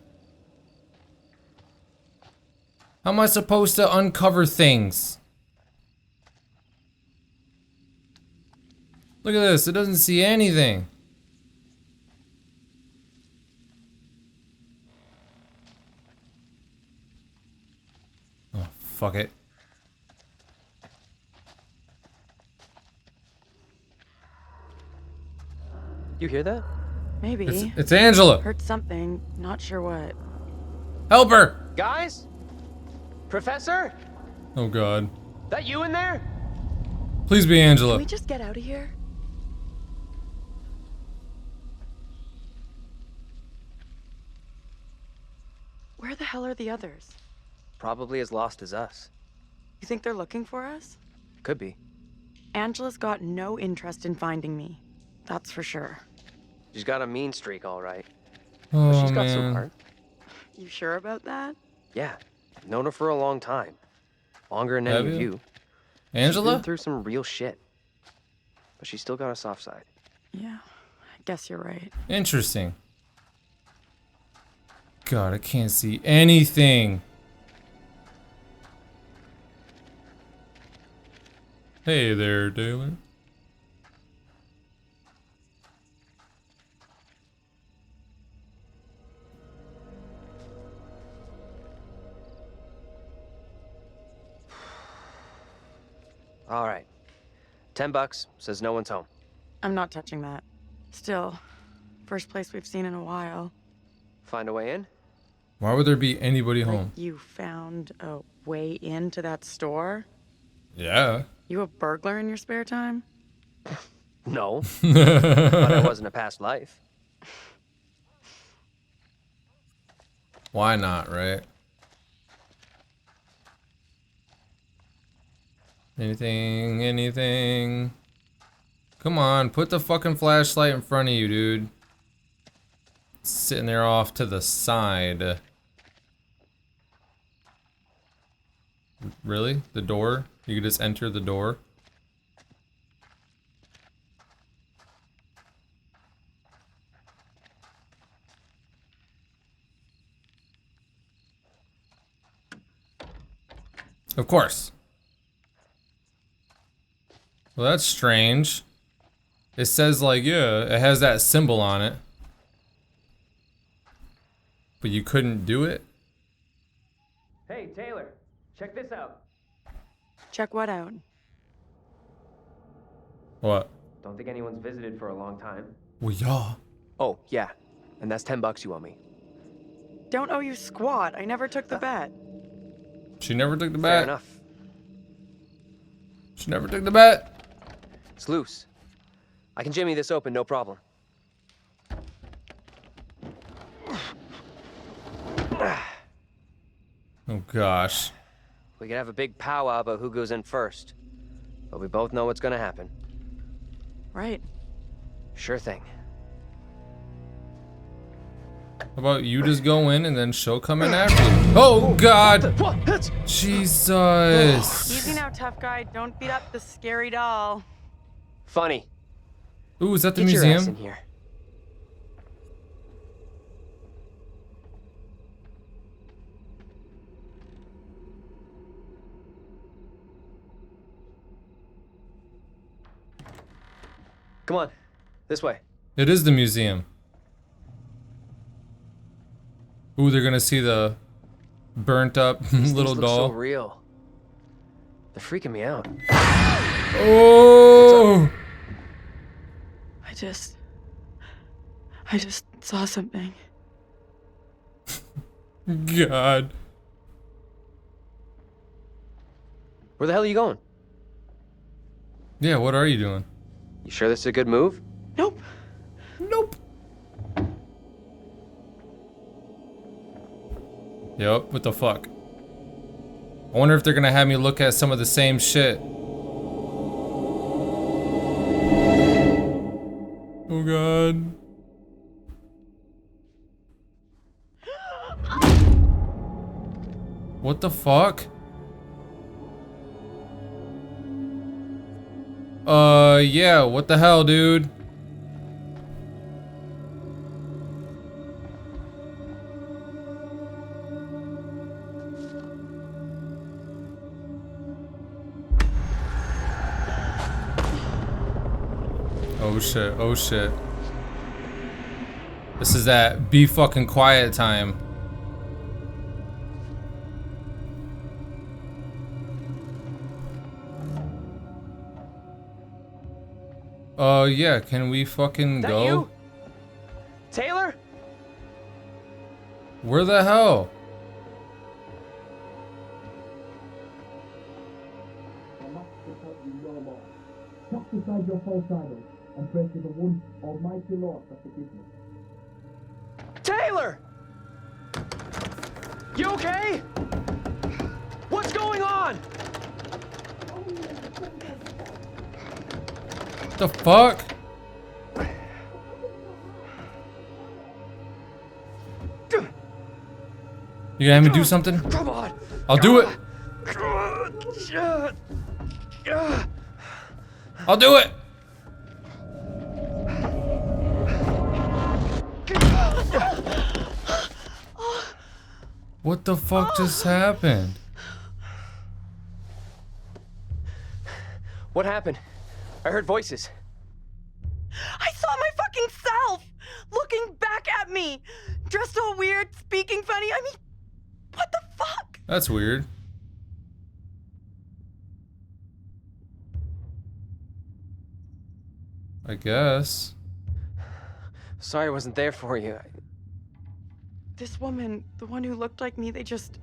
How am I supposed to uncover things? Look at this, it doesn't see anything. Oh, fuck it. You hear that? Maybe. It's Angela. Heard something, not sure what. Help her! Guys? Professor? Oh god. That you in there? Please be Can Angela. we just get out of here? Where the hell are the others? Probably as lost as us. You think they're looking for us? Could be. Angela's got no interest in finding me. That's for sure. She's got a mean streak, all right. Oh, But she's got some man. heart. You sure about that? Yeah. Known her for a long time. Longer than Have any of you? you. She's Angela? been through some real shit. But she's still got a soft side. Yeah, I guess you're right. Interesting. God, I can't see anything. Hey there, Taylor. All right. $10 says no one's home. I'm not touching that. Still, first place we've seen in a while. Find a way in? Why would there be anybody Like home? you found a way into that store? Yeah. You a burglar in your spare time? No. But I wasn't a past life. Why not, right? Anything? Come on, put the fucking flashlight in front of you, dude. Sitting there off to the side. Really? The door? You could just enter the door? Of course. Well, that's strange. It says like, yeah, it has that symbol on it. But you couldn't do it? Hey, Taylor, check this out. Check what out? What? Don't think anyone's visited for a long time. Well, yeah. Oh, yeah. And that's $10 you owe me. Don't owe you squat. I never took the bet. She never took the Fair bet. enough. She never took the bet. It's loose. I can jimmy this open, no problem. Oh gosh. We could have a big powwow about who goes in first. But we both know what's gonna happen. Right. Sure thing. How about you just go in and then she'll come in after you? Oh god! What? Jesus! Easy now, tough guy. Don't beat up the scary doll. Funny. Ooh, is that the Get your ass museum? in here. Come on, this way. It is the museum. Ooh, they're gonna see the burnt up These little things look doll. so real. They're freaking me out. Oh! I just saw something. God. Where the hell are you going? Yeah, what are you doing? You sure this is a good move? Nope. Nope. Yup, what the fuck? I wonder if they're gonna have me look at some of the same shit. Oh god. What the fuck? Yeah, what the hell, dude? Oh shit, oh shit. This is that be fucking quiet time. Yeah, can we fucking That go? you? Taylor? Where the hell? Tuck beside your false idol and pray to the one almighty Lord for forgiveness. Taylor! You okay? What's going on? What the fuck? You gonna have me do something? Come on. I'll do it. I'll do it. What the fuck just happened? What happened? I heard voices. I saw my fucking self looking back at me, dressed all weird, speaking funny. I mean, what the fuck? That's weird. I guess. Sorry I wasn't there for you. This woman, the one who looked like me, they just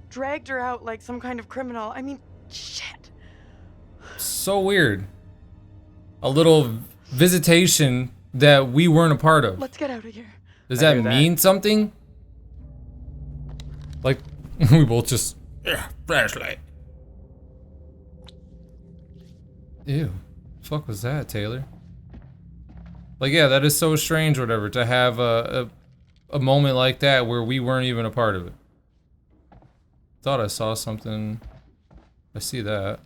dragged her out like some kind of criminal. I mean, shit. So weird. A little visitation that we weren't a part of. Let's get out of here. Does that mean something? Like, we both just, yeah, flashlight. Ew. Fuck was that, Taylor? Like, yeah, that is so strange, whatever, to have a moment like that where we weren't even a part of it. Thought I saw something. I see that.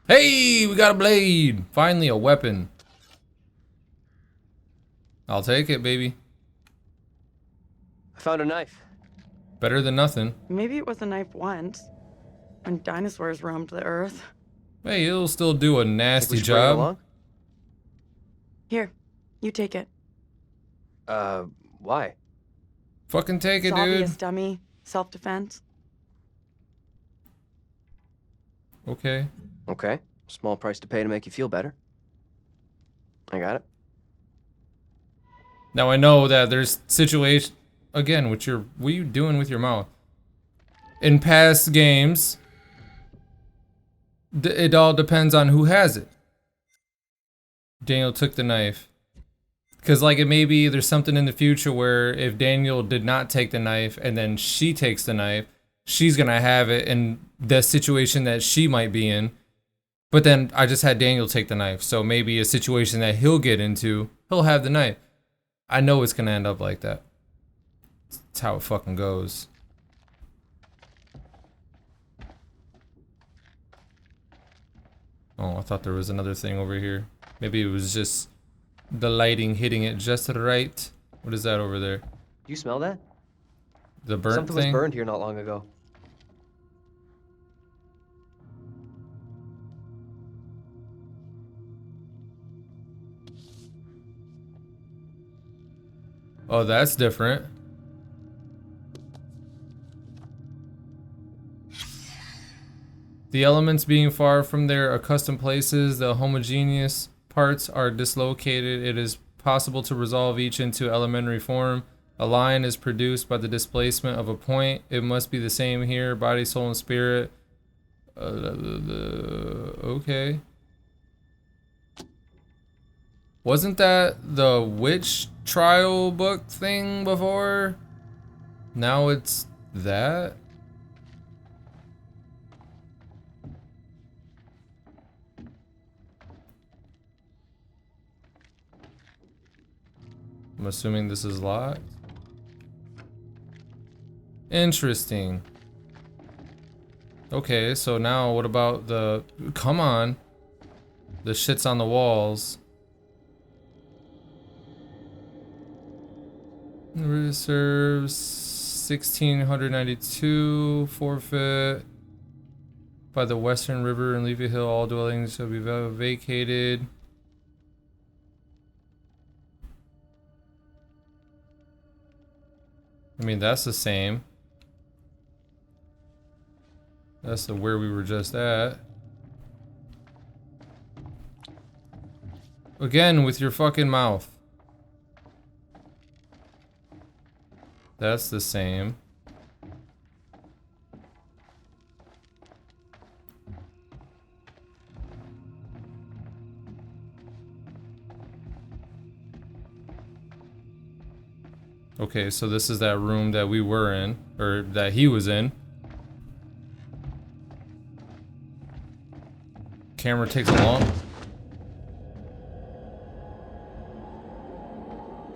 Hey, we got a blade! Finally, a weapon. I'll take it, baby. I found a knife. Better than nothing. Maybe it was a knife once, when dinosaurs roamed the earth. Hey, it'll still do a nasty Think we should bring it job. along? Here, you take it. Why? Fucking take it, It's dude. obvious, dummy. Self-defense. Okay. Okay. Small price to pay to make you feel better. I got it. Now I know that there's situation again with your what are you doing with your mouth? In past games, it all depends on who has it. Daniel took the knife. Cause like it may be there's something in the future where if Daniel did not take the knife and then she takes the knife, she's gonna have it in the situation that she might be in. But then I just had Daniel take the knife, so maybe a situation that he'll get into, he'll have the knife. I know it's gonna end up like that. That's how it fucking goes. Oh, I thought there was another thing over here. Maybe it was just the lighting hitting it just right. What is that over there? You smell that? The burnt Something thing? was burned here not long ago. Oh, that's different. The elements being far from their accustomed places, the homogeneous parts are dislocated. It is possible to resolve each into elementary form. A line is produced by the displacement of a point. It must be the same here. Body, soul, and spirit. Okay. Wasn't that the witch trial book thing before? Now it's that? I'm assuming this is locked. Interesting. Okay, so now what about the... Come on. The shits on the walls. Reserves 1692 forfeit by the Western River and Leafy Hill. All dwellings shall be vacated. I mean, that's the same. That's the where we were just at. Again, with your fucking mouth. That's the same. Okay, so this is that room that we were in, or that he was in. Camera takes a long.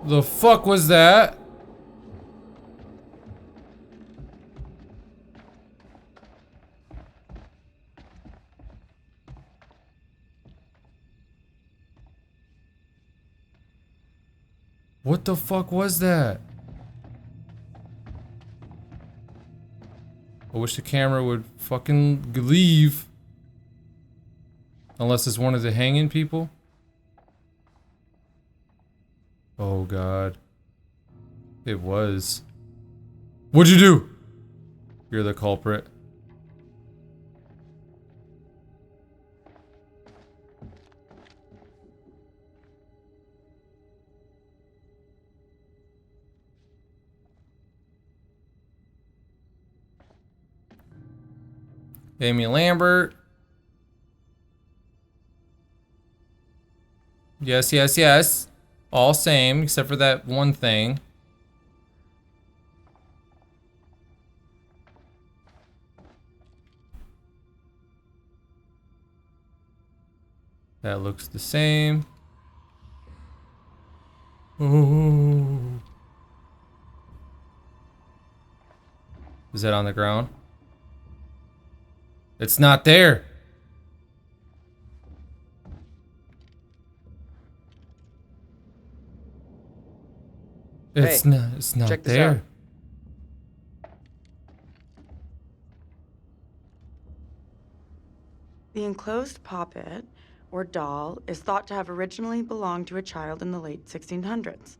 The fuck was that? What the fuck was that? I wish the camera would fucking leave. Unless it's one of the hanging people. Oh god. It was. What'd you do? You're the culprit. Amy Lambert. Yes, yes, yes. All same, except for that one thing. That looks the same. Ooh. Is that on the ground? It's not there. It's Hey, not. It's not check this there. out. The enclosed poppet, or doll, is thought to have originally belonged to a child in the late 1600s.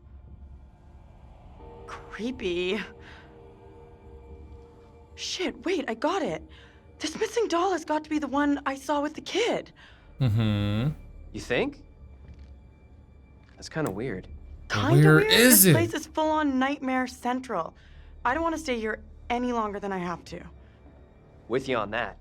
Creepy. Shit, wait, I got it. This missing doll has got to be the one I saw with the kid. Mm-hmm. You think? That's kind of weird. Kinda Where weird. is This it? place is full-on nightmare central. I don't want to stay here any longer than I have to. With you on that.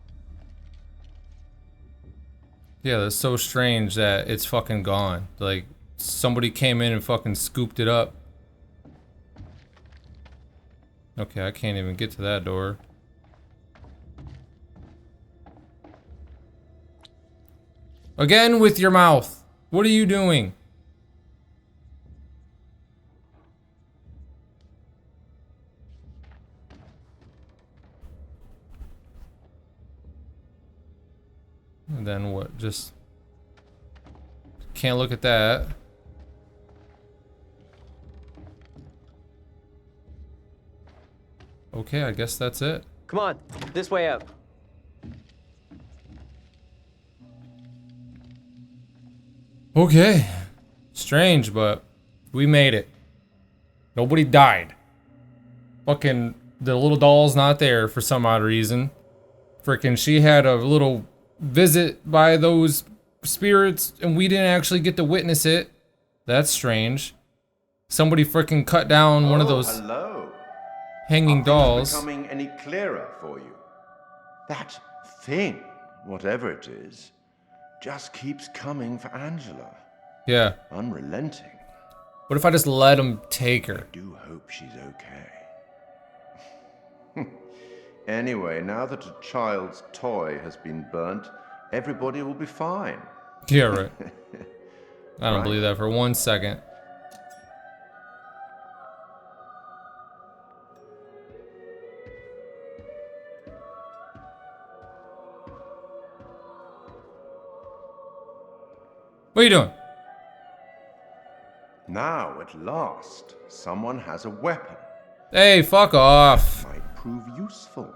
Yeah, that's so strange that it's fucking gone. Like, somebody came in and fucking scooped it up. Okay, I can't even get to that door. Again with your mouth. What are you doing? And then what? Just can't look at that. Okay, I guess that's it. Come on, this way up. Okay. Strange, but we made it. Nobody died. Fucking the little doll's not there for some odd reason. Frickin' she had a little visit by those spirits and we didn't actually get to witness it. That's strange. Somebody frickin' cut down one of those Hello. hanging Are dolls. things becoming any clearer for you? That thing, whatever it is, just keeps coming for Angela. Yeah. Unrelenting. What if I just let him take her? I do hope she's okay. Anyway, now that a child's toy has been burnt, everybody will be fine. Yeah, right. I don't Right. believe that for 1 second. What are you doing? Now, at last, someone has a weapon. Hey, fuck off. Might prove useful.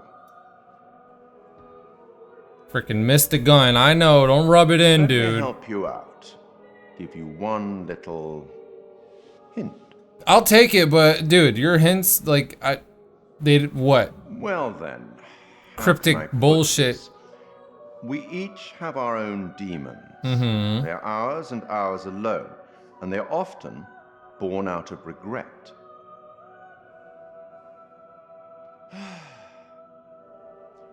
Frickin' missed the gun. I know. Don't rub it in, Let me dude. help you out. Give you one little hint. I'll take it, but dude, your hints, like, what? Well then. how Cryptic can I put bullshit. this? We each have our own demons. Mm-hmm. They're ours and ours alone, and they're often born out of regret.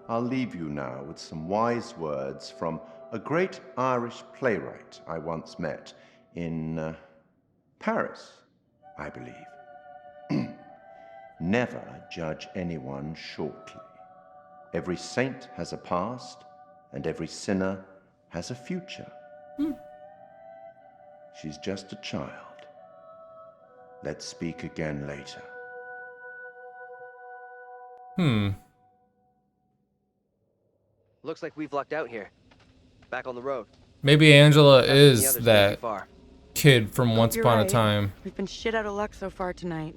I'll leave you now with some wise words from a great Irish playwright I once met in Paris, I believe. Never judge anyone shortly. Every saint has a past, and every sinner has a future. She's just a child. Let's speak again later. Looks like we've lucked out here. Back on the road. Maybe Angela Nothing the is others take that too far. kid from Once You're Upon a right. Time. We've been shit out of luck so far tonight.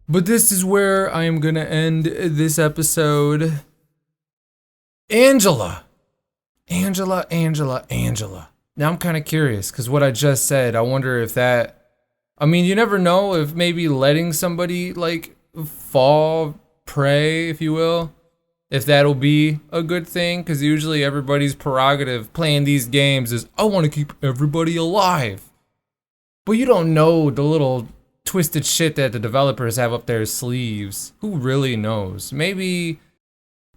But this is where I am gonna end this episode. Angela. Angela. Now I'm kind of curious, because what I just said, I wonder if that... I mean, you never know if maybe letting somebody, like, fall prey, if you will, if that'll be a good thing, because usually everybody's prerogative playing these games is, I want to keep everybody alive. But you don't know the little twisted shit that the developers have up their sleeves. Who really knows? Maybe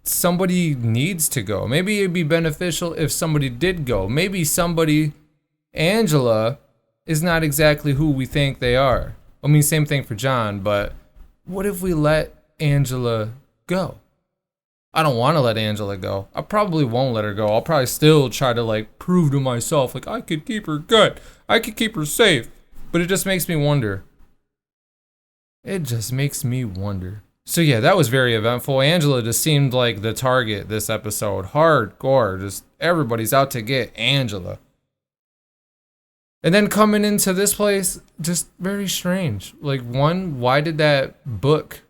somebody needs to go. Maybe it'd be beneficial if somebody did go. Maybe somebody, Angela, is not exactly who we think they are. I mean, same thing for John, but what if we let Angela go? I don't want to let Angela go. I probably won't let her go. I'll probably still try to like prove to myself like I could keep her good. I could keep her safe. But it just makes me wonder. It just makes me wonder. So yeah, that was very eventful. Angela just seemed like the target this episode. Hardcore. Just everybody's out to get Angela. And then coming into this place, just very strange. Like, one, why did that book,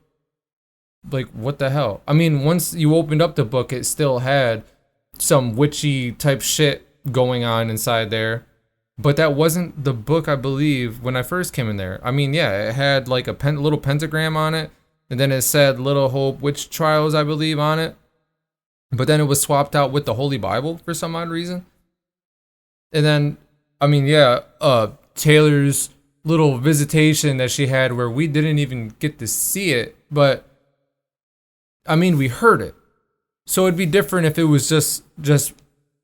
like, what the hell? I mean, once you opened up the book, it still had some witchy type shit going on inside there. But that wasn't the book, I believe, when I first came in there. I mean, yeah, it had like a little pentagram on it. And then it said Little Hope Witch Trials, I believe, on it. But then it was swapped out with the Holy Bible for some odd reason. And then, I mean, yeah, Taylor's little visitation that she had where we didn't even get to see it. But, I mean, we heard it. So it'd be different if it was just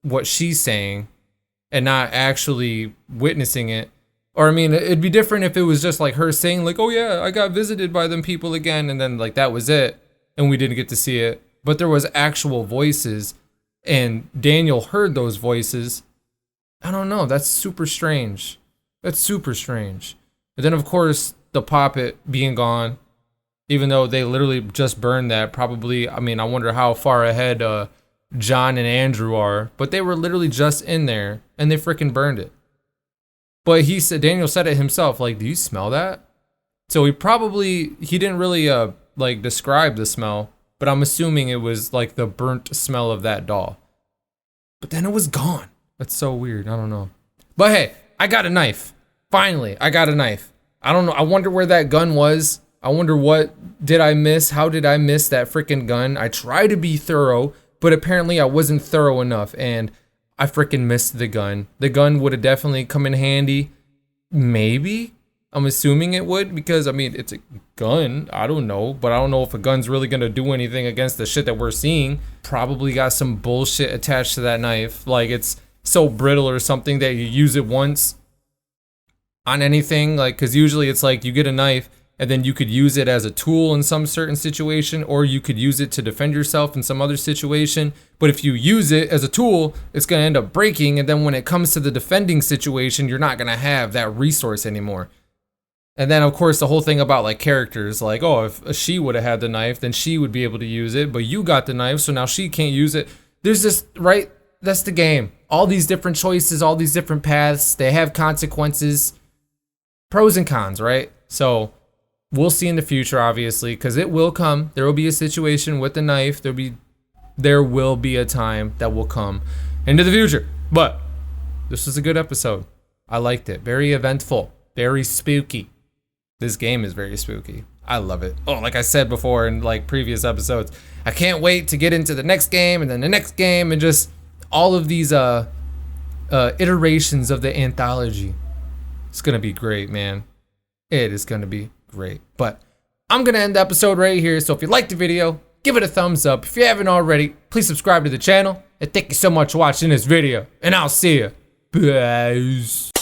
what she's saying and not actually witnessing it. Or, I mean, it'd be different if it was just like her saying like, oh yeah, I got visited by them people again. And then like that was it. And we didn't get to see it. But there was actual voices and Daniel heard those voices. I don't know. That's super strange. That's super strange. And then, of course, the poppet being gone. Even though they literally just burned that. Probably, I mean, I wonder how far ahead John and Andrew are. But they were literally just in there. And they freaking burned it. But Daniel said it himself. Like, do you smell that? So he didn't really like describe the smell. But I'm assuming it was like the burnt smell of that doll. But then it was gone. That's so weird. I don't know. But hey, I got a knife. Finally, I got a knife. I don't know. I wonder where that gun was. I wonder what did I miss? How did I miss that freaking gun? I tried to be thorough, but apparently I wasn't thorough enough and I freaking missed the gun. The gun would have definitely come in handy. Maybe? I'm assuming it would because, I mean, it's a gun. I don't know. But I don't know if a gun's really going to do anything against the shit that we're seeing. Probably got some bullshit attached to that knife. Like, it's so brittle or something that you use it once on anything. Like, because usually it's like you get a knife and then you could use it as a tool in some certain situation. Or you could use it to defend yourself in some other situation. But if you use it as a tool, it's going to end up breaking. And then when it comes to the defending situation, you're not going to have that resource anymore. And then, of course, the whole thing about, like, characters, like, oh, if she would have had the knife, then she would be able to use it, but you got the knife, so now she can't use it. There's this, right? That's the game. All these different choices, all these different paths, they have consequences, pros and cons, right? So, we'll see in the future, obviously, because it will come. There will be a situation with the knife. There will be a time that will come into the future. But, this was a good episode. I liked it. Very eventful. Very spooky. This game is very spooky. I love it. Oh, like I said before in like previous episodes, I can't wait to get into the next game and then the next game and just all of these iterations of the anthology. It's gonna be great, man. It is gonna be great. But I'm gonna end the episode right here. So if you liked the video, give it a thumbs up. If you haven't already, please subscribe to the channel. And thank you so much for watching this video. And I'll see you. Bye.